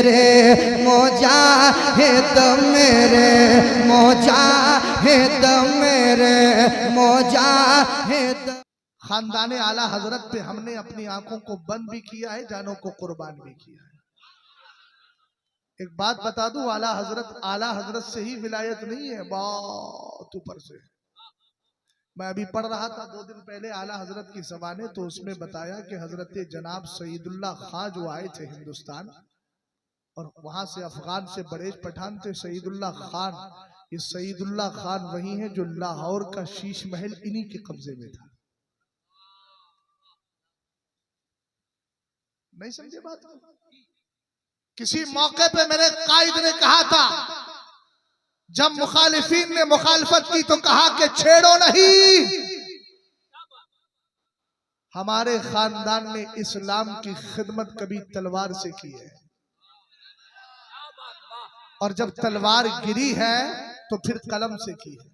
मेरे मुजाहिद मेरे मुजाहिद मेरे मुजाहिद। खानदाने आला हजरत पे हमने अपनी आंखों को बंद भी किया है, जानों को कुर्बान भी किया है। एक बात बता दूं, आला हजरत से ही विलायत नहीं है, बहुत ऊपर से। मैं अभी पढ़ रहा था 2 दिन पहले आला हजरत की ज़बानें, तो उसमें बताया कि हजरत जनाब सईदुल्लाह खां जो आए थे हिंदुस्तान, और वहां से अफगान से बड़ेज पठान थे सईदुल्लाह खान। ये सईदुल्लाह खान वही है जो लाहौर का शीश महल इन्हीं के कब्जे में था। नहीं समझे बात को? किसी मौके पे मेरे कायद ने कहा था, जब मुखालिफीन ने मुखालफत की तो कहा कि छेड़ो नहीं। हमारे खानदान ने इस्लाम की खिदमत कभी तलवार से की है, और जब तलवार गिरी है तो फिर कलम से की है।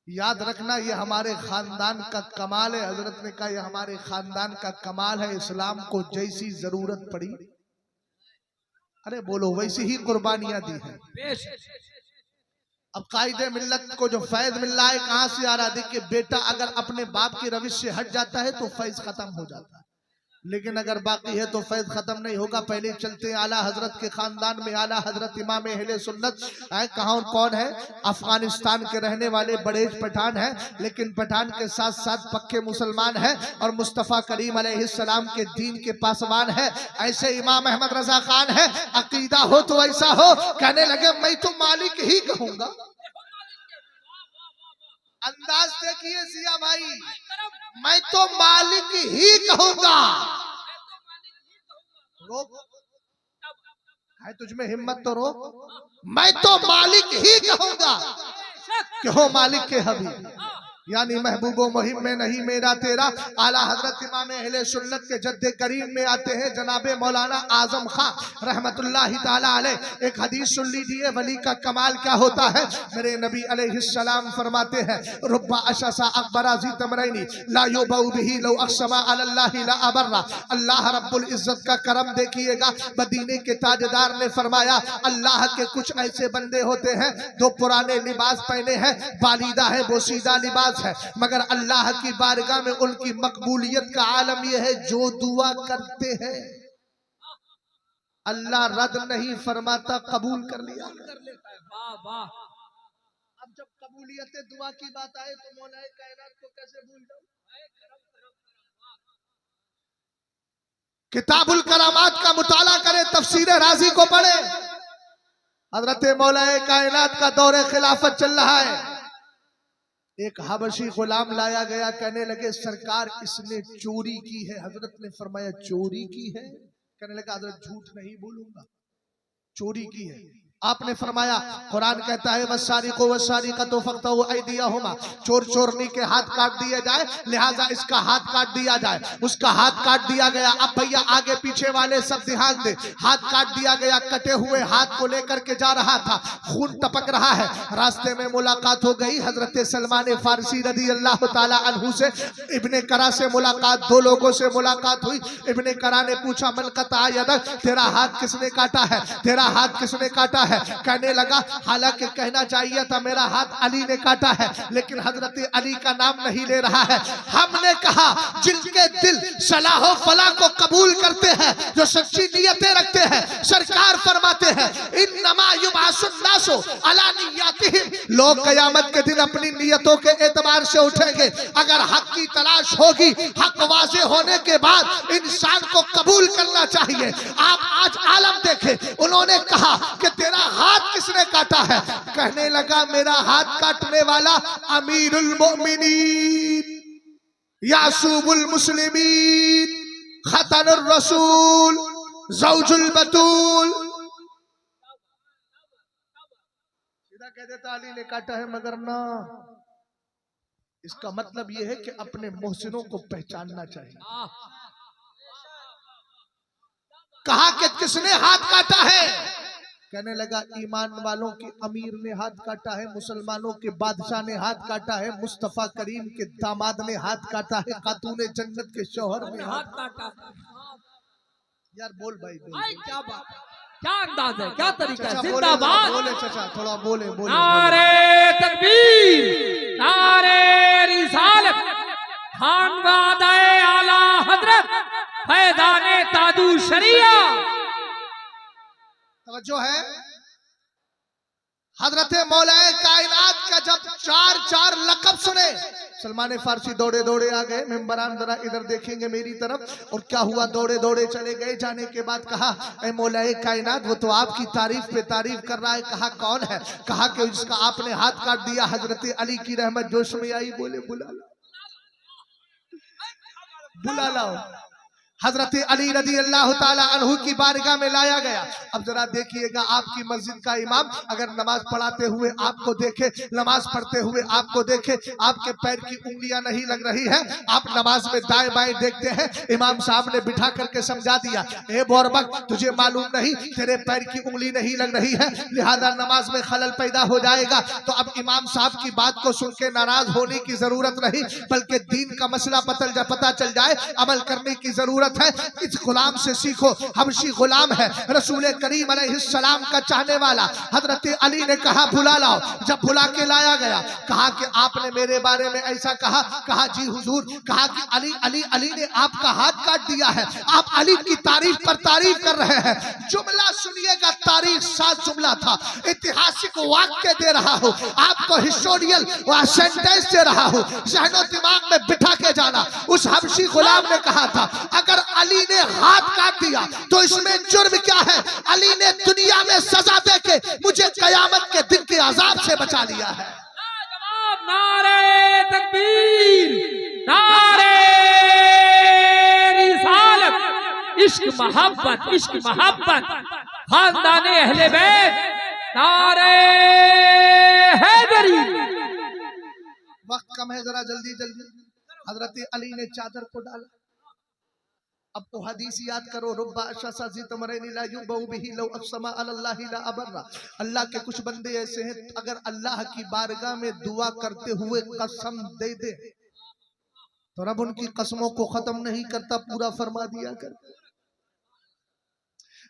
याद रखना, ये हमारे खानदान का कमाल है। हजरत ने कहा, ये हमारे खानदान का कमाल है। इस्लाम को जैसी जरूरत पड़ी, अरे बोलो, वैसी ही कुर्बानियां दी हैं। अब कायदे मिल्लत को जो फैज मिल रहा है कहां से आ रहा है? देखिए बेटा अगर अपने बाप की रविश से हट जाता है तो फैज खत्म हो जाता है, लेकिन अगर बाकी है तो फैज खत्म नहीं होगा। पहले चलते हैं आला हजरत के खानदान में। आला हजरत इमाम अहले सुन्नत कहाँ कौन है? अफगानिस्तान के रहने वाले बड़ेज पठान है, लेकिन पठान के साथ साथ पक्के मुसलमान है और मुस्तफ़ा करीम अलैहिस्सलाम के दीन के पासवान है। ऐसे इमाम अहमद रजा खान है, अकीदा हो तो ऐसा हो, कहने लगे मैं तो मालिक ही कहूंगा। अंदाज देखिए जिया भाई, मैं तो मालिक ही कहूंगा। रोक है तुझमें हिम्मत तो रोक। मैं तो मालिक ही कहूंगा कि हो मालिक के हबीब, यानी महबूबो मुहिम में नहीं मेरा तेरा। आला हजरत इमाम अहले सुन्नत के जद्दे करीम में आते हैं जनाबे मौलाना आजम खां रहमतुल्लाहि ताला अलैह। एक हदीस सुन लीजिए, वली का कमाल क्या होता है। मेरे नबी अलैहिस्सलाम फरमाते हैं, रुब्बा अशसा अकबरा ज़ी तमरैनी ला युबऊ बिही लौ अक़समा अलल्लाहि ला अबर्रा। अल्लाह रब्बुल इज्जत का करम देखिएगा। मदीने के ताजदार ने फरमाया, अल्लाह के कुछ ऐसे बंदे होते हैं जो पुराने लिबास पहने हैं, बालिदा है, बोसीदा लिबास है, मगर अल्लाह की बारगाह में उनकी मकबूलियत का आलम यह है, जो दुआ करते हैं अल्लाह रद्द नहीं फरमाता, कबूल कर लिया। अब जब कबूलियत दुआ की बात आए तो मौलाए कायनात को कैसे भूल जाऊं? किताबुल करामात का मुताला करें, तफसीर राजी को पढ़े। हजरत मौलाए कायनात का दौरे खिलाफत चल रहा है। एक हबशी गुलाम लाया गया, कहने लगे सरकार इसने चोरी की है। हजरत ने फरमाया चोरी की है? कहने लगा हजरत झूठ नहीं बोलूंगा, चोरी की है। आपने फरमाया, कुरान कहता है वस्सारिक़ु वस्सारिक़तु फ़क़्तऊ अयदियहुमा, चोर चोरनी के हाथ काट दिए जाए, लिहाजा इसका हाथ काट दिया जाए। उसका हाथ काट दिया गया। अब भैया आगे पीछे वाले सब ध्यान दे, हाथ काट दिया गया। कटे हुए हाथ को लेकर के जा रहा था, खून टपक रहा है। रास्ते में मुलाकात हो गई हजरत सलमान फारसी रज़ी अल्लाह ताला अन्हु से। इब्ने करा से मुलाकात, 2 लोगों से मुलाकात हुई। इब्ने करा ने पूछा, मन क़ता यदक, तेरा हाथ किसने काटा है? तेरा हाथ किसने काटा है? कहने लगा, हालांकि कहना चाहिए था मेरा हाथ अली ने काटा है, लेकिन हजरत अली का नाम नहीं ले रहा है। हमने कहा जिनके दिल सलाह फला को कबूल करते हैं, जो सच्ची नियतें रखते हैं, सरकार फरमाते हैं इन्नमा युबासुन नासु अला नियतिहिम, लोग कयामत के दिन अपनी नियतों के एतबार से उठेंगे। अगर हक की तलाश होगी, हक वाज़े होने के बाद इंसान को कबूल करना चाहिए। आप आज आलम देखें, उन्होंने कहा कि तेरा हाथ किसने काटा है? कहने लगा मेरा हाथ काटने वाला अमीरुल मोमिनीन, यासूबुल मुस्लिमीन, खतनुर रसूल, ज़ौजुल बतूल। सीधा कह देता अली ने काटा है, मगर ना, इसका मतलब यह है कि अपने मोहसिनों को पहचानना चाहिए। कहा कि किसने हाथ काटा है? कहने लगा ईमान वालों के अमीर ने हाथ काटा है, मुसलमानों के बादशाह ने हाथ काटा है, मुस्तफा करीम के दामाद ने हाथ काटा है, खातूने जन्नत के शौहर ने हाथ काटा है। यार बोल भाई बोल। भाई क्या बात है, क्या अंदाज है, क्या तरीका है। चाचा बोले, जिंदाबाद। बोले चाचा थोड़ा बोले बोले, बोले। नारे तकबीर, नारे रिसालत, खानवादाए आला हजरत, फैजाने ताजू शरिया। तवज्जो है। हजरत मौलाए कायनात का जब चार चार लकब सुने, सलमान फारसी दौड़े दौड़े आ गए। मेंबरान जरा इधर देखेंगे मेरी तरफ। और क्या हुआ, दौड़े दौड़े चले गए। जाने के बाद कहा, ऐ मौलाए कायनात, वो तो आपकी तारीफ पे तारीफ कर रहा है। कहा कौन है? कहा कि जिसका आपने हाथ काट दिया। हजरत अली की रहमत जोश में आई, बोले बुला लो, बुला लाओ। हजरत अली रजी अल्लाह ताला अन्हु की बारगाह में लाया गया। अब जरा देखिएगा, आपकी मस्जिद का इमाम अगर नमाज पढ़ाते हुए आपको देखे, नमाज पढ़ते हुए आपको देखे, आपके पैर की उंगलियां नहीं लग रही है, आप नमाज में दाएं बाएं देखते हैं, इमाम साहब ने बिठा करके समझा दिया, ए बोरबक, तुझे मालूम नहीं तेरे पैर की उंगली नहीं लग रही है, लिहाजा नमाज में खलल पैदा हो जाएगा। तो अब इमाम साहब की बात को सुन के नाराज होने की जरूरत नहीं, बल्कि दीन का मसला पता चल जाए, अमल करने की जरूरत है। इस गुलाम से सीखो, हबशी गुलाम है, रसूल करीम अलैहिस्सलाम का चाहने वाला। हजरत अली ने कहा बुला लाओ। जब बुला के लाया गया, कहा कि आपने मेरे बारे में ऐसा कहा। कहा जी हुजूर। कहा कि अली अली अली ने आपका हाथ काट दिया है, आप अली की तारीफ पर तारीफ कर रहे हैं। जुमला सुनिएगा, तारीख 7 जुमला था, ऐतिहासिक वाक्य दे रहा हूं आपको, हिस्टोरियल सेंटेंस दे रहा हूं, जहनो दिमाग में बिठा के जाना। उस हबशी गुलाम ने कहा था, अगर अली ने हाथ काट दिया तो इसमें जुर्म क्या है? अली ने दुनिया में सजा देके मुझे कयामत के दिन के अजाब से बचा लिया है। जवाब, नारे तकबीर, नारे रिसालत, इश्क मोहब्बत, खानदाने अहले बैत, नारे हैदरी। वक्त कम है, जरा जल्दी जल्दी। हजरत अली ने चादर को डाला। अब तो हदीस याद करो, रुब्बा अशसा जितमरैन ला युबऊ बिही लौ अक़समा अलल्लाहि ला अबर्रा। अल्लाह के कुछ बंदे ऐसे हैं, अगर अल्लाह की बारगाह में दुआ करते हुए कसम दे दे तो रब उनकी कसमों को खत्म नहीं करता, पूरा फरमा दिया करता।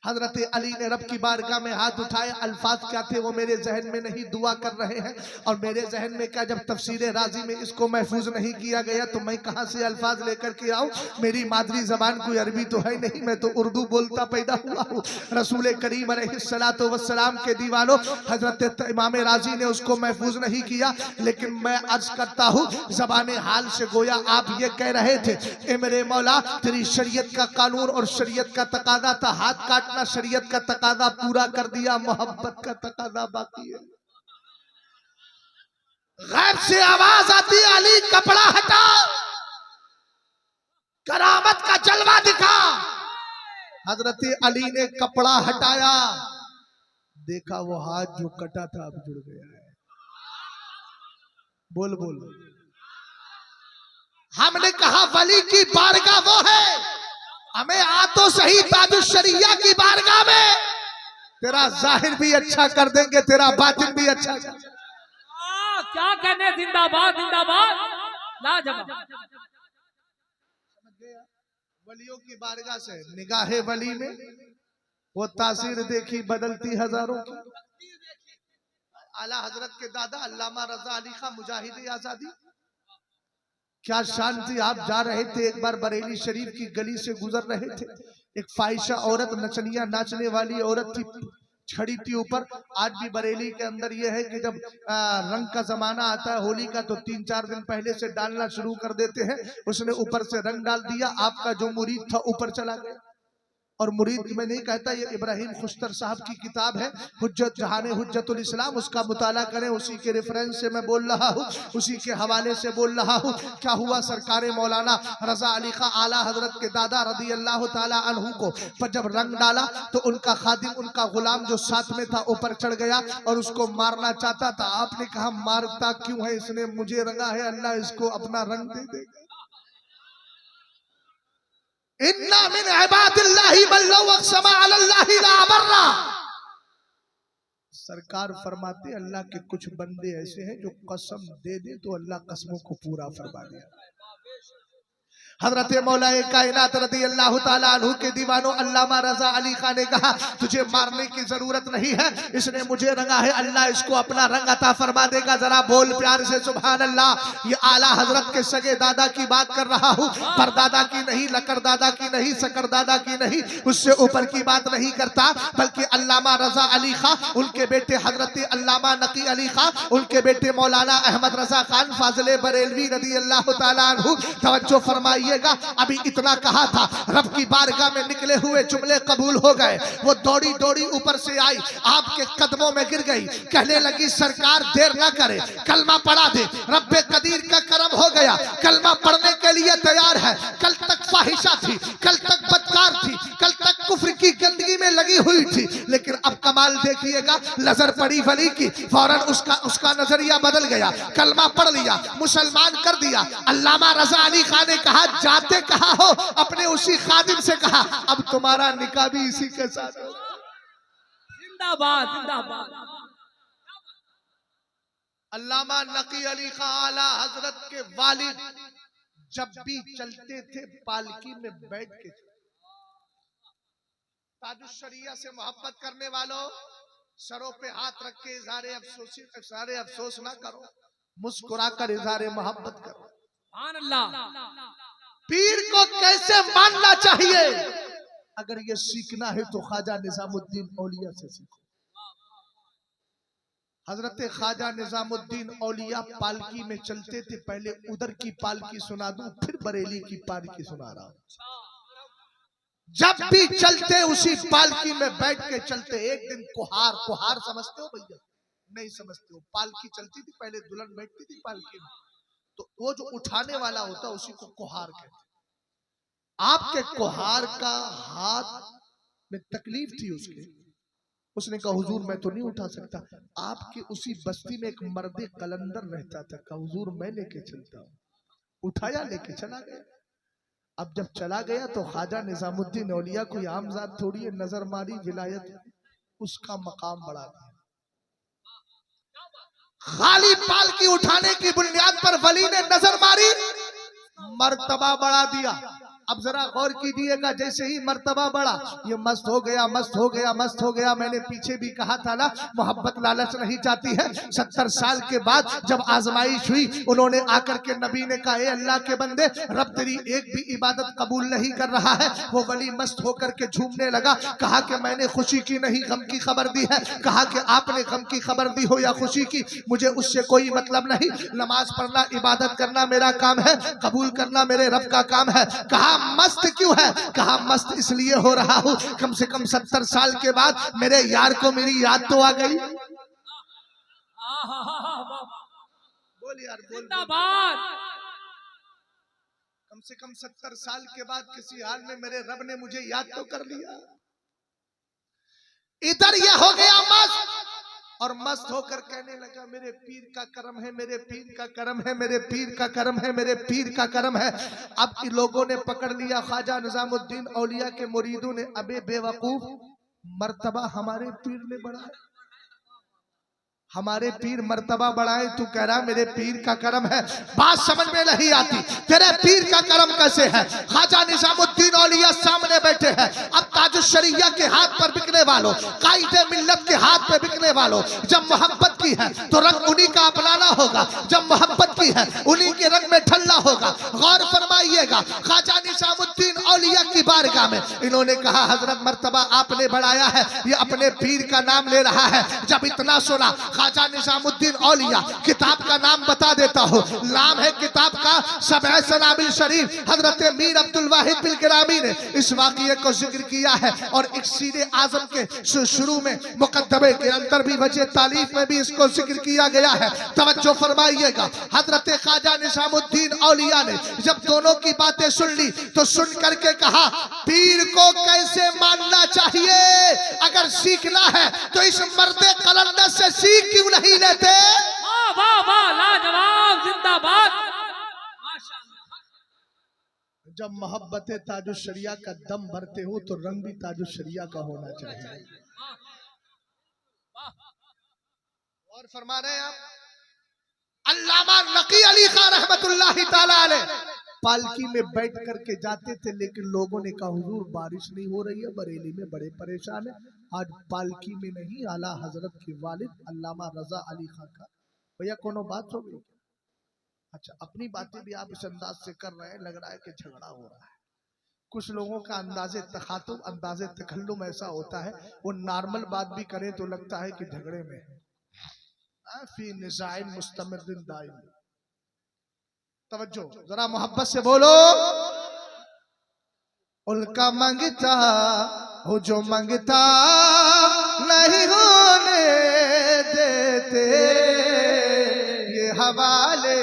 हजरत अली ने रब की बारगाह में हाथ उठाए। अल्फाज क्या थे वो मेरे जहन में नहीं, दुआ कर रहे हैं। और मेरे जहन में क्या, जब तफसीर राजी में इसको महफूज नहीं किया गया तो मैं कहां से अल्फाज लेकर के आऊं? मेरी मादरी जबान कोई अरबी तो है नहीं, मैं तो उर्दू बोलता पैदा हुआ हूं। रसूल करीम अलैहिस्सलातु वस्सलाम के दीवानों, हजरत इमाम राजी ने उसको महफूज नहीं किया। लेकिन मैं अर्ज करता हूं, जबान हाल से गोया आप ये कह रहे थे, ए मेरे मौला, तेरी शरीयत का कानून और शरीयत का तकादा था, हाथ काट शरीयत का तकादा पूरा कर दिया, मोहब्बत का तकादा बाकी है। गैब से आवाज आती है, अली कपड़ा हटा, करामत का जलवा दिखा। हजरत अली ने कपड़ा हटाया, देखा वो हाथ जो कटा था अब जुड़ गया है। बोल बोल। हमने कहा वली की बारगाह वो है, हमें आ तो सही ताजुशरिया की बारगाह में, तेरा जाहिर भी अच्छा कर देंगे, तेरा बातिन भी अच्छा कर। क्या कहने, जिंदाबाद जिंदाबाद, लाजवाब। वलियों की बारगाह से निगाहे वली में वो तासीर देखी बदलती हजारों की। आला हजरत के दादा अल्लामा रजा अली खां मुजाहिद आजादी, क्या शान थी। आप जा रहे थे, एक बार बरेली शरीफ की गली से गुजर रहे थे, एक फाहिशा औरत, नचनिया नाचने वाली औरत थी, छड़ी थी ऊपर। आज भी बरेली के अंदर यह है कि जब रंग का जमाना आता है होली का, तो 3-4 दिन पहले से डालना शुरू कर देते हैं। उसने ऊपर से रंग डाल दिया, आपका जो मुरीद था ऊपर चला गया। और मुरीद मैं नहीं कहता, ये इब्राहिम खुश्तर साहब की किताब है हुज्जत जहाने हुज्जतुल इस्लाम, उसका मुताला करें, उसी के रेफरेंस से मैं बोल रहा हूँ, उसी के हवाले से बोल रहा हूँ। क्या हुआ, सरकारे मौलाना रजा अली खां आला हजरत के दादा रदी अल्लाह ताला अन्हु को पर जब रंग डाला तो उनका खादिम, उनका गुलाम जो साथ में था ऊपर चढ़ गया और उसको मारना चाहता था। आपने कहा मारता क्यों है, इसने मुझे रंगा है, अल्लाह इसको अपना रंग दे देगा। इन्ना मिन इबादिल्लाहि बल्लौ अक़समा अलल्लाहि ला अबर्रा। सरकार फरमाते अल्लाह के कुछ बंदे ऐसे हैं जो कसम दे दे तो अल्लाह कसमों को पूरा फरमा दिया। हजरत मौलाए कायनात रज़ी अल्लाह ताला अन्हु के दीवानों अल्लामा रजा अली खान ने कहा तुझे मारने की जरूरत नहीं है, इसने मुझे रंगा है, अल्लाह इसको अपना रंग अता फरमा देगा। जरा बोल प्यार से सुभान अल्लाह। ये आला हजरत के सगे दादा की बात कर रहा हूँ, परदादा की नहीं, लकर दादा की नहीं, सकर दादा की नहीं, उससे ऊपर की बात नहीं करता, बल्कि अल्लामा रजा अली खां, उनके बेटे हजरत अल्लामा नकी अली खां, उनके बेटे मौलाना अहमद रजा खान फाजिले बरेलवी रज़ी अल्लाह ताला अन्हु। तवज्जो फरमाइएगा, अभी इतना कहा था, रब की बारगाह में निकले हुए जुमले कबूल हो गए। वो दौड़ी दौड़ी ऊपर से आई, आपके कदमों में गिर गई, कहने लगी सरकार देर ना करे, कलमा पढ़ा दे, रब्बे कदीर का करम हो गया, कलमा पढ़ने के लिए तैयार है। कल तक फाहिशा थी, कल तक बदकार थी, कल तक कुफ्र की गंदगी में लगी हुई थी, लेकिन अब कमाल देखिएगा, नजर पड़ी वली की, फौरन उसका नजरिया बदल गया, कलमा पढ़ लिया, मुसलमान कर दिया। अल्लामा रजा अली खान ने कहा जाते कहा हो, अपने उसी खादिम से कहा अब तुम्हारा निकाह भी इसी के साथ हो। जिंदाबाद जिंदाबाद। अल्लामा नकी अली खां आला हजरत के वालिद जब भी चलते थे पालकी में बैठ के, ताजुश शरिया से मोहब्बत करने वालों सरों पे हाथ रख के इज़हारे अफसोस ना करो, मुस्कुरा कर इज़हारे मोहब्बत करो। सुभान अल्लाह। पीर को कैसे मानना चाहिए, अगर ये सीखना है तो ख्वाजा निजामुद्दीन औलिया से सीखो। हजरत ख्वाजा निजामुद्दीन औलिया पालकी में चलते थे, पहले उधर की पालकी सुना दूं फिर बरेली की पालकी सुना रहा हूं। जब भी चलते उसी पालकी में बैठ के चलते। एक दिन कुहार समझते हो भैया? नहीं समझते हो। पालकी चलती थी, पहले दुल्हन बैठती थी पालकी में, तो वो जो उठाने वाला होता उसी को कुहार कहते। आपके कुहार का हाथ में तकलीफ थी उसने कहा हुजूर मैं तो नहीं उठा सकता। आपके उसी बस्ती में एक मर्दे कलंदर रहता था, कहा हुजूर मैं लेके चलता हूँ। उठाया, लेके चला गया। अब जब चला गया तो ख्वाजा निजामुद्दीन औलिया कोई आम जात थोड़ी है, नजर मारी विलायत, उसका मकाम बढ़ा दिया। खाली पालकी उठाने की बुनियाद पर वली ने नजर मारी, मर्तबा बढ़ा दिया। अब जरा गौर कीजिएगा, जैसे ही मर्तबा बढ़ा ये मस्त हो गया, मस्त हो गया, मस्त हो गया। मैंने पीछे भी कहा था ना, मोहब्बत लालच नहीं चाहती है। 70 साल के बाद जब आजमाइश हुई, उन्होंने आकर के नबी ने कहा, ए अल्लाह के बंदे, रब तेरी एक भी इबादत कबूल नहीं कर रहा है। वो वली मस्त होकर के झूमने लगा। कहा कि मैंने खुशी की नहीं गम की खबर दी है। कहा कि आपने गम की खबर दी हो या खुशी की, मुझे उससे कोई मतलब नहीं। नमाज पढ़ना, इबादत करना मेरा काम है, कबूल करना मेरे रब का काम है। कहा मस्त क्यों है? कहा मस्त इसलिए हो रहा हूं, कम से कम 70 साल के बाद मेरे यार को मेरी याद तो आ गई। बोल यार बोल। जिंदाबाद। कम से कम 70 साल के बाद किसी हाल में मेरे रब ने मुझे याद तो कर लिया। इधर ये हो गया मस्त, और मस्त होकर कहने लगा मेरे पीर का करम है, मेरे पीर का करम है, मेरे पीर का करम है, मेरे पीर का करम है। अब इन लोगों ने पकड़ लिया, ख्वाजा निजामुद्दीन औलिया के मुरीदों ने, अबे बेवकूफ, मर्तबा हमारे पीर ने बढ़ाया, हमारे पीर मर्तबा बढ़ाए, तू कह रहा मेरे पीर का करम है। बात समझ में नहीं आती, तेरे पीर का करम कैसे है? ख्वाजा निजामुद्दीन औलिया सामने बैठे हैं। अब ताजुश शरिया के हाथ पर बिकने वालों, कायदे मिल्लत के हाथ पे बिकने वालों, जब मोहब्बत की है तो रंग उन्हीं का अपनाना होगा, जब मोहब्बत की है उन्हीं के रंग में ढलना होगा। गौर फरमाइएगा, ख्वाजा निजामुद्दीन औलिया की बारगाह में इन्होंने कहा हजरत मर्तबा आपने बढ़ाया है, ये अपने पीर का नाम ले रहा है। जब इतना सुना, ख्वाजा निजामुद्दीन औलिया, किताब का नाम बता देता हूँ, नाम है किताब का सबअ सनाबिल शरीफ। हजरत मीर अब्दुल वाहिद बिल गिरामी ने इस वाक़ये को जिक्र किया है, और एक सीरे आजम के शुरू में मुकद्दमे के अंदर भी वजह तालीफ में भी इसको जिक्र किया गया है। तवज्जो फरमाइएगा, हजरत ख्वाजा निजामुद्दीन औलिया ने जब दोनों की बातें सुन ली तो सुन करके कहा पीर को कैसे मानना चाहिए, अगर सीखना है तो इस मर्दे कलंदर से सीख क्यों नहीं लेते? वाह वाह वाह, लाजवाब, जिंदाबाद। जब मोहब्बत ताजुश शरिया का दम भरते हो तो रंग भी ताजुश शरिया का होना चाहिए। और फरमा रहे हैं आप, अल्लामा नकी अली खान रहमतुल्लाहि ताला अलैह पालकी में बैठ करके जाते थे, लेकिन लोगों ने कहा हुजूर बारिश नहीं हो रही है, बरेली में बड़े परेशान है। आज पालकी में नहीं, आला हजरत के वालिद अल्लामा रजा अली खां का। भैया कोनो बात हो गई? अच्छा, अपनी बातें भी आप इस अंदाज से कर रहे हैं, लग रहा है कि झगड़ा हो रहा है। कुछ लोगों का अंदाजे तखातुब, अंदाजे तकल्लुम ऐसा होता है, वो नॉर्मल बात भी करे तो लगता है कि झगड़े में है। फी निज़ाइन मुस्तमिर दाइम। तवज्जो, जरा मोहब्बत से बोलो। उनका मंगता हो जो मंगता नहीं होने देते, ये हवाले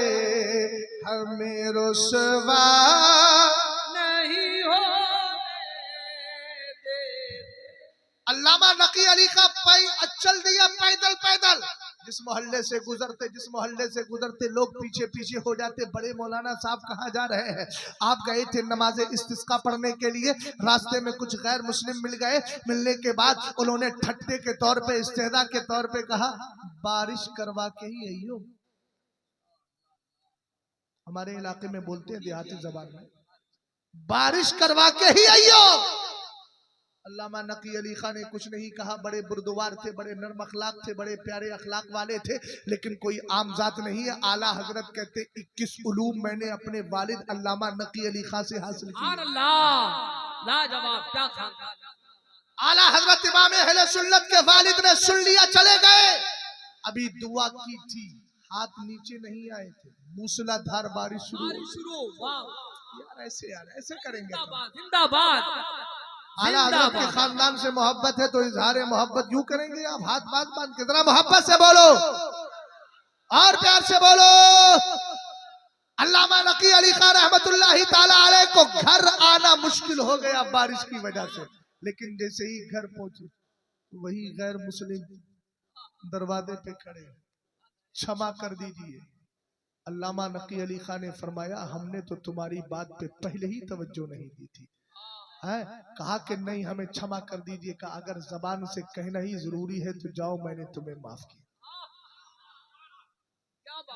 हमें रुसवा नहीं हो अल्लामा नकी अली का चल दिया पैदल पैदल। जिस मोहल्ले से गुजरते लोग पीछे पीछे हो जाते, बड़े मौलाना साहब कहाँ जा रहे हैं? आप गए थे नमाज इस्तिस्का पढ़ने के लिए, रास्ते में कुछ गैर मुस्लिम मिल गए। मिलने के बाद उन्होंने ठट्टे के तौर पे, इस्तेदा के तौर पे कहा बारिश करवा के ही आइयो। हमारे इलाके में बोलते हैं देहाती जबान में, बारिश करवा के ही आइयो। अल्लामा नकी अली खान ने कुछ नहीं कहा, बड़े बुर्दवार थे, बड़े नर्म अखलाक थे, बड़े प्यारे अखलाक वाले थे, लेकिन कोई आम जात नहीं है। आला हजरत कहते 21 उलूम मैंने अपने वालिद अल्लामा नकी अली खान से हासिल किए। लाजवाब, क्या खानदान। आला हजरत इमाम अहले सुन्नत के वालिद ने सुन लिया, चले गए। अभी दुआ की थी, हाथ नीचे नहीं आए थे, मूसलाधार बारिश शुरू। यार ऐसे करेंगे तो। जिंदाबाद। आला हजरत के खानदान से मोहब्बत है तो इजहार मोहब्बत यूं करेंगे आप, हाथ बांध के। जरा मोहब्बत से बोलो और प्यार से बोलो। अल्लामा नकी अली खान रहमतुल्लाहि ताला अलैह को घर आना मुश्किल हो गया बारिश की वजह से, लेकिन जैसे ही घर पहुंचे वही गैर मुस्लिम दरवाजे पे खड़े, क्षमा कर दीजिए। अल्लामा नकी अली खान ने फरमाया हमने तो तुम्हारी बात पे पहले ही तवज्जो नहीं दी थी। है कहा कि नहीं हमें क्षमा कर दीजिए। कहा अगर जबान से कहना ही जरूरी है तो जाओ, मैंने तुम्हें माफ किया।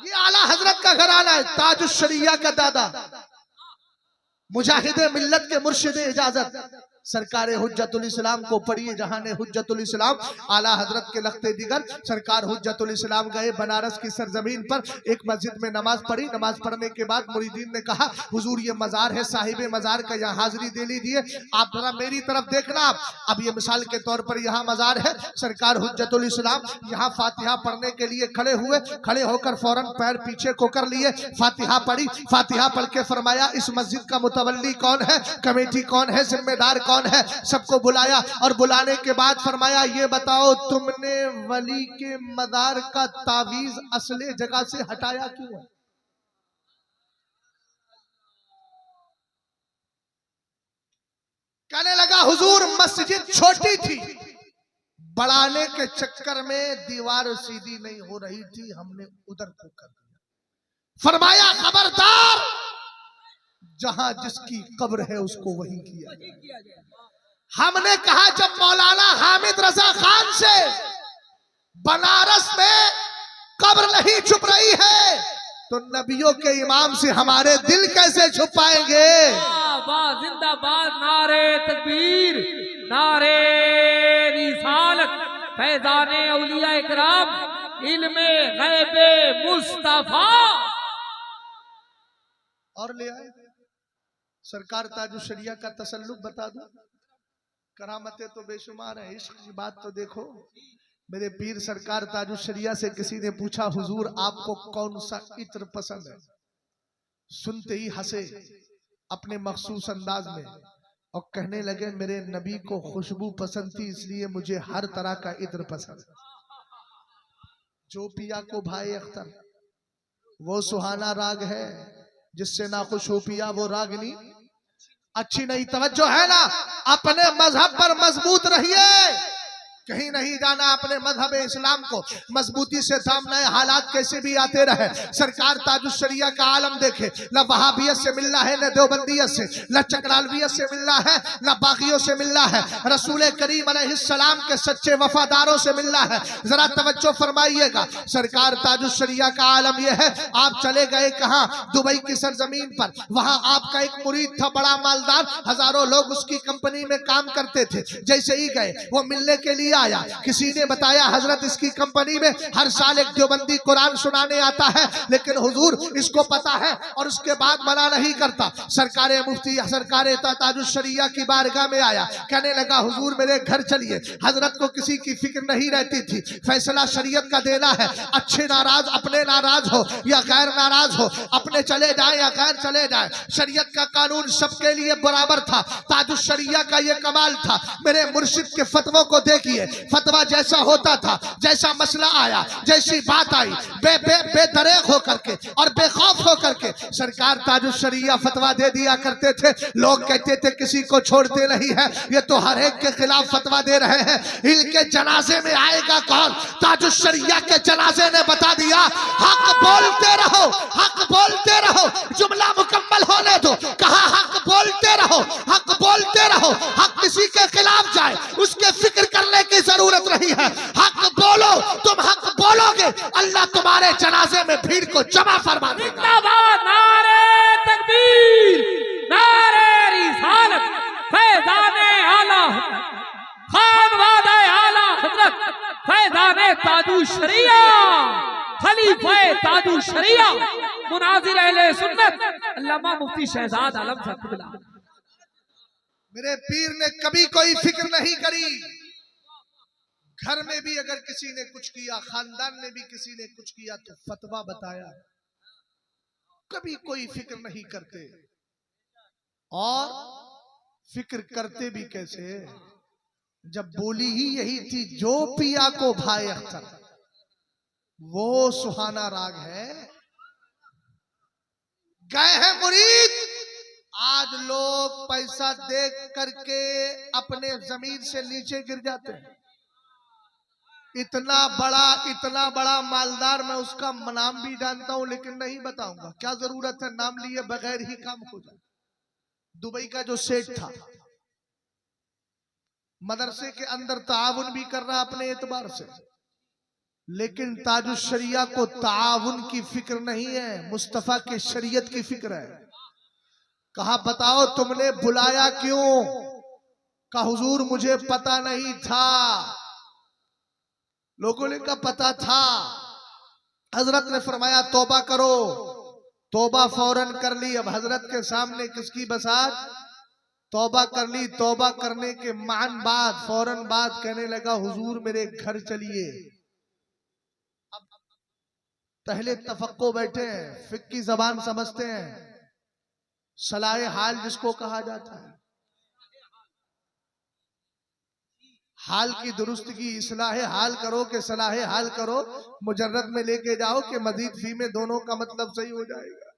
ये आला हजरत का घराना है, ताजुश शरिया का दादा, मुजाहिदे मिल्लत के मुर्शिदे इजाजत सरकार हुज्जतुल इस्लाम को पढ़िए। जहां ने हुज्जतुल इस्लाम आला हजरत के लख्ते दिगर सरकार हुज्जतुल इस्लाम गए बनारस की सरजमीन पर, एक मस्जिद में नमाज पढ़ी। नमाज पढ़ने के बाद मुरीदीन ने कहा हुजूर ये मजार है, साहिबे मजार का यहाँ हाजिरी दे लीजिए। आप जरा मेरी तरफ देखना। अब ये मिसाल के तौर पर यहाँ मजार है, सरकार हुज्जतुल इस्लाम यहाँ फातिहा पढ़ने के लिए खड़े हुए। खड़े होकर फौरन पैर पीछे को कर लिए, फातिहा पढ़ी। फातिहा पढ़ के फरमाया इस मस्जिद का मुतवल्ली कौन है, कमेटी कौन है, जिम्मेदार कौन है? सबको बुलाया और बुलाने के बाद फरमाया ये बताओ तुमने वली के मदार का तावीज असले जगह से हटाया क्यों है? कहने लगा हुजूर मस्जिद छोटी थी, बढ़ाने के चक्कर में दीवार सीधी नहीं हो रही थी, हमने उधर को कर दिया। फरमाया खबरदार, जहां जिसकी कब्र है उसको वहीं किया जाए। हमने कहा जब मौलाना हामिद रजा खान से बनारस में कब्र नहीं छुप रही है तो नबियों के इमाम से हमारे दिल कैसे छुपाएंगे? जिंदाबाद, नारे तकबीर, नारे रिसालत, फैजाने औलिया इकराम, इल्मे गैबे मुस्तफा। और ले आए सरकार ताजुश शरिया का तसल्लुक बता दो। करामतें तो बेशुमार है, इश्क की बात तो देखो। मेरे पीर सरकार ताजुश शरिया से किसी ने पूछा हुजूर आपको कौन सा इत्र पसंद है? सुनते ही हंसे अपने मखसूस अंदाज में और कहने लगे मेरे नबी को खुशबू पसंद थी इसलिए मुझे हर तरह का इत्र पसंद है। जो पिया को भाई अख्तर, वो सुहाना राग है, जिससे ना खुश हो पिया वो रागनी अच्छी नहीं। तवज्जो है ना? अपने मजहब पर मजबूत रहिए, कहीं नहीं जाना अपने मजहब इस्लाम को मजबूती से सामने हालात कैसे भी आते रहे। सरकार ताजुश शरिया का आलम देखे, न वहाबियत से मिलना है, न देवबंदियत से, न चकरालवियत से मिलना है, न बागियों से मिलना है, रसूल करीम अलैहिस्सलाम के सच्चे वफादारों से मिलना है। जरा तवज्जो फरमाइएगा, सरकार ताजुश शरिया का आलम यह है, आप चले गए कहां? दुबई की सरजमीन पर। वहां आपका एक मुरीद था बड़ा मालदार, हजारों लोग उसकी कंपनी में काम करते थे। जैसे ही गए वो मिलने के लिए आया, किसी ने बताया हजरत इसकी कंपनी में हर साल एक देवबंदी कुरान सुनाने आता है, लेकिन हुजूर इसको पता है और उसके बाद मना नहीं करता। सरकारे मुफ्ती सरकारे ताजुश शरिया की बारगाह में आया, कहने लगा हुजूर मेरे घर चलिए। हजरत को किसी की फिक्र नहीं रहती थी, फैसला शरीयत का देना है, अच्छे नाराज अपने नाराज हो या गैर नाराज हो, अपने चले जाए या गैर चले जाए, शरीयत का कानून सबके लिए बराबर था। ताजुश शरिया का ये कमाल था। मेरे मुर्शिद के फतवों को देखिए, फतवा जैसा होता था, जैसा मसला आया, जैसी बात आई, बेदरेग होकर के और बेखौफ होकर के सरकार ताजुश शरिया फतवा दे दिया करते थे। लोग कहते थे किसी को छोड़ते नहीं है, ये तो हर एक के खिलाफ फतवा दे रहे हैं, इनके जनाजे में आएगा कौन? ताजुश शरिया के जनाजे ने बता दिया, हक बोलते रहो, हक बोलते रहो, जुमला मुकम्मल होने दो। कहा हक बोलते रहो, हक बोलते रहो, हक किसी के खिलाफ जाए उसके फिक्र करने की जरूरत नहीं है। हक बोलो, तुम हक बोलोगे, अल्लाह तुम्हारे जनाजे में भीड़ को जमा फरमा देगा। जिंदाबाद नारे तकबीर, नारे रिसालत, फैज़ाने आला खानवादे आला हजरत, फैज़ाने ताजुश शरिया, खलीफा ताजुश शरिया, मुनाजिर अहले सुन्नत अल्लामा मुफ्ती शहजाद आलम साहब। मेरे पीर ने कभी कोई फिक्र नहीं करी। घर में भी अगर किसी ने कुछ किया, खानदान में भी किसी ने कुछ किया तो फतवा बताया, कभी कोई फिक्र नहीं करते। और फिक्र करते भी कैसे, जब बोली ही यही थी, जो पिया को भाई अख्तर, वो सुहाना राग है। गए हैं मुरीद, आज लोग पैसा देख करके अपने जमीन से नीचे गिर जाते हैं। इतना बड़ा मालदार, मैं उसका नाम भी जानता हूं लेकिन नहीं बताऊंगा, क्या जरूरत है, नाम लिए बगैर ही काम हो जाए। दुबई का जो सेठ था, मदरसे के अंदर ताउन भी कर रहा अपने एतबार से, लेकिन ताजुश शरिया को ताउन की फिक्र नहीं है, मुस्तफा के शरीयत की फिक्र है। कहा बताओ तुमने बुलाया क्यों? कहा हुजूर मुझे पता नहीं था। लोगों ने कहा पता था। हजरत ने फरमाया तौबा करो। तौबा फौरन कर ली। अब हजरत के सामने किसकी बसात? तौबा कर ली। तौबा करने के मान बाद फौरन बाद कहने लगा हुजूर मेरे घर चलिए। अब पहले तफक्को बैठे हैं, फिक्र की जबान समझते हैं, सलाहे हाल जिसको कहा जाता है, हाल की दुरुस्त की इस्लाहे हाल करो के सलाहे हाल करो, मुजर्रद में लेके जाओ कि मजीद फी में, दोनों का मतलब सही हो जाएगा।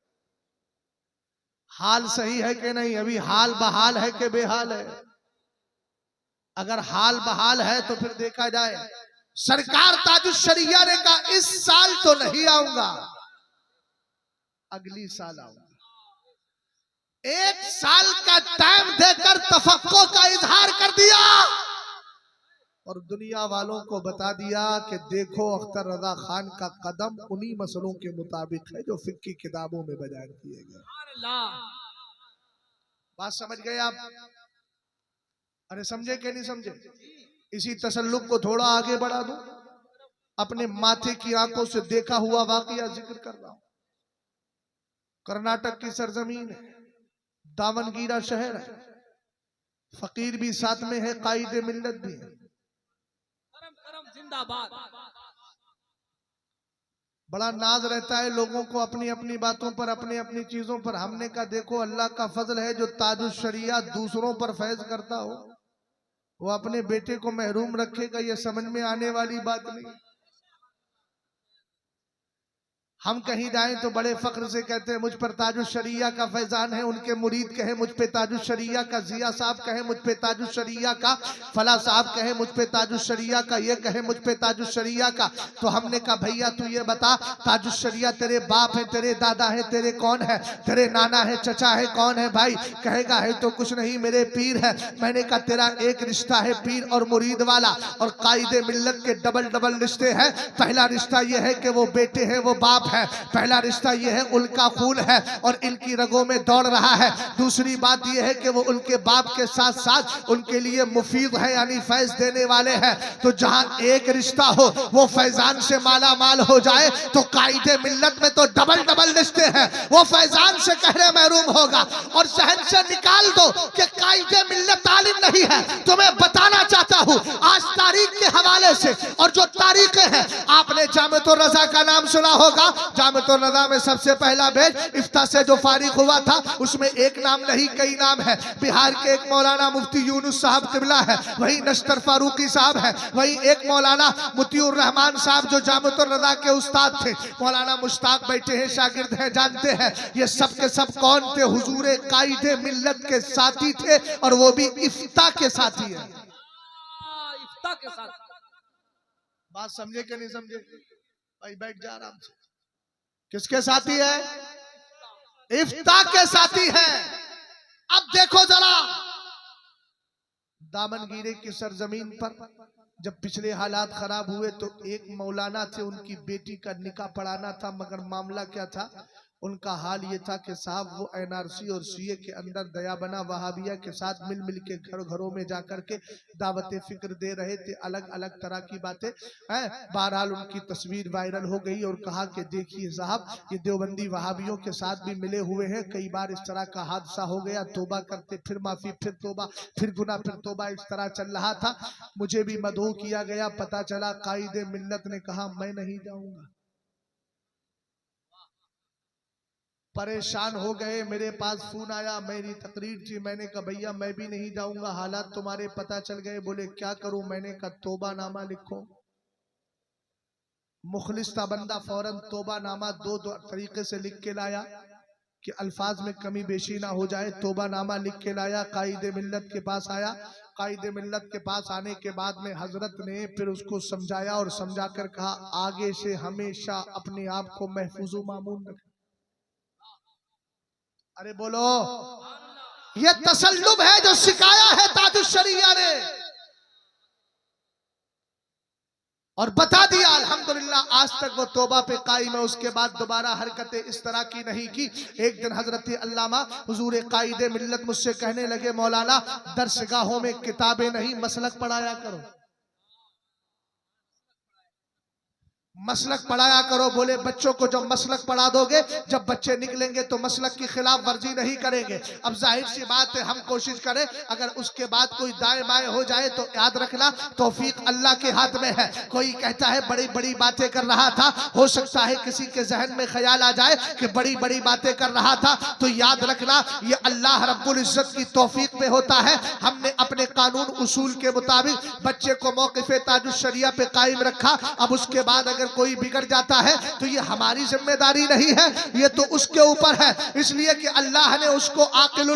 हाल सही है कि नहीं? अभी हाल बहाल है कि बेहाल है? अगर हाल बहाल है तो फिर देखा जाए। सरकार ताजुश शरिया ने कहा इस साल तो नहीं आऊंगा, अगली साल आऊंगा। एक साल का टाइम देकर तफक्को का इजहार कर दिया और दुनिया वालों को बता दिया कि देखो अख्तर रजा खान का कदम उन्हीं मसलों के मुताबिक है जो फिक्र की किताबों में बयान किए गए। बात समझ गए आप? अरे समझे कि नहीं समझे? इसी तसल्लुक को थोड़ा आगे बढ़ा दूं। अपने माथे की आंखों से देखा हुआ वाकया जिक्र कर रहा हूं। कर्नाटक की सरजमीन है, दावनगीरा शहर है, फकीर भी साथ में है, कायदे मिल्लत भी है। जिंदाबाद। बड़ा नाज रहता है लोगों को अपनी अपनी बातों पर, अपनी अपनी चीजों पर। हमने कहा देखो अल्लाह का फजल है जो ताजुश शरिया दूसरों पर फैज करता हो वो अपने बेटे को महरूम रखेगा, ये समझ में आने वाली बात नहीं। हम कहीं जाएं तो बड़े फख्र से कहते हैं मुझ पर ताजुल शरिया का फैजान है, उनके मुरीद कहे मुझ पे ताजुल शरिया का, जिया साहब कहे मुझ पे ताजुल शरिया का, फला साहब कहे मुझ पे ताजुल शरिया का, ये कहे मुझ पे ताजुल शरिया का। तो हमने कहा भैया तू ये बता ताजुल शरिया तेरे बाप है, तेरे दादा है, तेरे कौन है, तेरे नाना है, चचा है, कौन है भाई? कहेगा है तो कुछ नहीं मेरे पीर है। मैंने कहा तेरा एक रिश्ता है पीर और मुरीद वाला, और कायदे मिल्लत के डबल डबल रिश्ते हैं। पहला रिश्ता ये है कि वो बेटे हैं, वो बाप है। पहला रिश्ता ये है उनका खून है और इनकी रगों में दौड़ रहा है। दूसरी बात ये है कि वो उनके बाप के साथ साथ उनके लिए मुफीद है, यानी फैज देने वाले हैं। तो जहां एक रिश्ता हो वो फैजान से माला माल हो जाए तो कायदे मिल्लत में तो डबल डबल रिश्ते हैं, वो फैजान से कहरे महरूम होगा। और जहन से निकाल दो कि कायदे मिल्लत तालीम नहीं है। तुम्हें बताना चाहता हूं आज तारीख के हवाले से, और जो तारीखें हैं, आपने जामिअतुर रज़ा का नाम सुना होगा। जामिअतुर रज़ा में सबसे पहला बैच इफ्ता से जो फारिग हुआ था उसमें एक नाम नहीं कई नाम है। बिहार के एक मौलाना मुफ्ती यूनुस साहब किबला है, वही नश्तर फारूकी साहब है, वही एक मौलाना मुतियुर रहमान साहब जो जामिअतुर रज़ा के उस्ताद थे। मौलाना मुश्ताक बैठे हैं, शागिर्द हैं, जानते हैं। ये सब के सब कौन थे? हुजूर कायदे मिल्लत के साथी थे, और वो भी इफ्ता के साथी है। इफ्ता के साथ बात समझे कि नहीं समझे भाई? बैठ जा आराम से। किसके साथी है? इफ्ता के साथी है। अब देखो जरा, दामनगिरी की सरजमीन पर जब पिछले हालात खराब हुए तो एक मौलाना थे, उनकी बेटी का निकाह पढ़ाना था, मगर मामला क्या था? उनका हाल ये था कि साहब वो एनआरसी और सीए के अंदर दया बना वहाबिया के साथ मिल मिल के घर घरों में जाकर के दावत फिक्र दे रहे थे, अलग अलग तरह की बातें हैं। बहरहाल उनकी तस्वीर वायरल हो गई और कहा कि देखिए साहब ये देवबंदी वहाबियों के साथ भी मिले हुए हैं, कई बार इस तरह का हादसा हो गया, तोबा करते फिर माफी, फिर तोबा, फिर गुनाह, फिर तोबा, इस तरह चल रहा था। मुझे भी मदऊ किया गया, पता चला कायदे मिल्लत ने कहा मैं नहीं जाऊंगा। परेशान हो गए, मेरे पास फोन आया, मेरी तकरीर थी, मैंने कहा भैया मैं भी नहीं जाऊंगा, हालात तुम्हारे पता चल गए। बोले क्या करूं? मैंने कहा तोबा नामा लिखो। मुखलिस था बंदा, फौरन तोबा नामा दो तरीके से लिख के लाया कि अल्फाज में कमी बेशी ना हो जाए। तोबा नामा लिख के लाया, कायदे मिल्लत के पास आया। कायदे मिल्लत के पास आने के बाद में हजरत ने फिर उसको समझाया और समझा कर कहा आगे से हमेशा अपने आप को महफूज मामून रखें। अरे बोलो, ये तसल्लुब है जो सिखाया है ताजुल शरिया ने, और बता दिया अल्हम्दुलिल्लाह आज तक वो तौबा पे कायम है। उसके बाद दोबारा हरकतें इस तरह की नहीं की। एक दिन हजरत अल्लामा हुजूर कायदे मिल्लत मुझसे कहने लगे मौलाना दरसगाहों में किताबें नहीं मसलक पढ़ाया करो, मसलक पढ़ाया करो। बोले बच्चों को जब मसलक पढ़ा दोगे, जब बच्चे निकलेंगे तो मसलक की खिलाफ वर्जी नहीं करेंगे। अब जाहिर सी बात है हम कोशिश करें, अगर उसके बाद कोई दाएं बाएं हो जाए तो याद रखना तौफीक अल्लाह के हाथ में है। कोई कहता है बड़ी बड़ी बातें कर रहा था, हो सकता है किसी के जहन में ख्याल आ जाए कि बड़ी बड़ी बातें कर रहा था, तो याद रखना ये अल्लाह रब्बुल इज्जत की तौफीक पे होता है। हमने अपने कानून उसूल के मुताबिक बच्चे को मौक़िफ़े ताजुल शरिया पे कायम रखा। अब उसके बाद अगर कोई बिगड़ जाता है तो ये हमारी जिम्मेदारी नहीं है, ये तो उसके ऊपर है। इसलिए कि अल्लाह ने उसको आकिल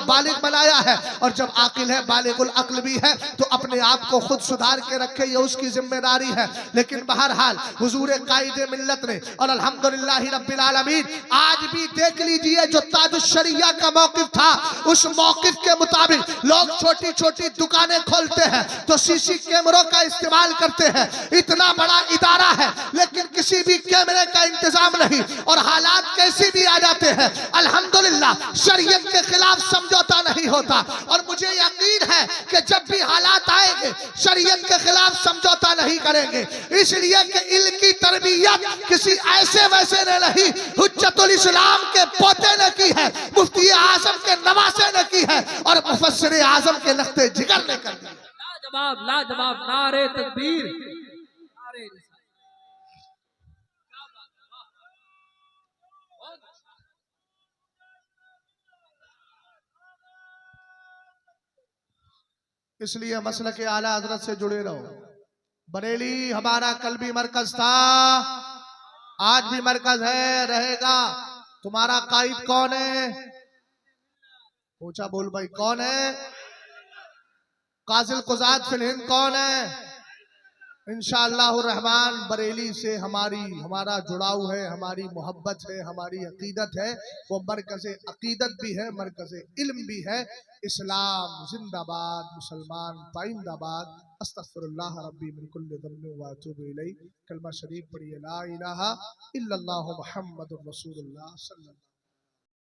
बालिग बनाया है, और जब आकिल है बालिगुल अक्ल भी है तो अपने आप को खुद सुधार के रखे, ये उसकी जिम्मेदारी है। लेकिन बहरहाल हुजूर कायदे मिल्लत ने और अल्हम्दुलिल्लाह रब्बिल आलमीन आज भी देख लीजिए जो ताजुल शरिया का मौक़िफ़ था, उस मौक़िफ़ के मुताबिक लोग छोटी छोटी दुकानें खोलते हैं तो सीसी कैमरों का इस्तेमाल करते हैं। इतना बड़ा इदारा है लेकिन किसी भी कैमरे का इंतजाम नहीं, और हालात कैसे भी आ जाते हैं अल्हम्दुलिल्लाह शरीयत के खिलाफ समझौता नहीं होता। और मुझे यकीन है कि जब भी हालात आएंगे शरीयत के खिलाफ समझौता नहीं करेंगे, इसलिए कि इल्म की तरबियत किसी ऐसे वैसे ने नहीं, हुज्जतुल इस्लाम के पोते ने की है, मुफ्ती आजम के नवासे ने की है, और मुफस्सिर आजम के लख्ते जिगर ने कर दी। लाजवाब लाजवाब, नारे तकबीर, नारे इसलिए मसलक के आला हजरत से जुड़े रहो। बरेली हमारा कल्बी मरकज था, आज भी मरकज है, रहेगा। तुम्हारा कायद कौन है? पूछा बोल भाई, कौन है? काजिल कुजात फिल हिंद कौन है? इंशाअल्लाह रहमान बरेली से हमारा जुड़ाव है, हमारी मोहब्बत है, हमारी अकीदत है। वो मरकज़ अकीदत भी है, मरकज़ इल्म भी है। इस्लाम जिंदाबाद, मुसलमान पाइंदाबाद। अस्तगफिरुल्लाह रब्बी मिन कुल्लि ज़म्बिन व अतूबु इलैह। कलमा शरीफ पढ़िए, ला इलाहा इल्लल्लाहु मुहम्मदुर रसूलुल्लाह सल्लल्लाहु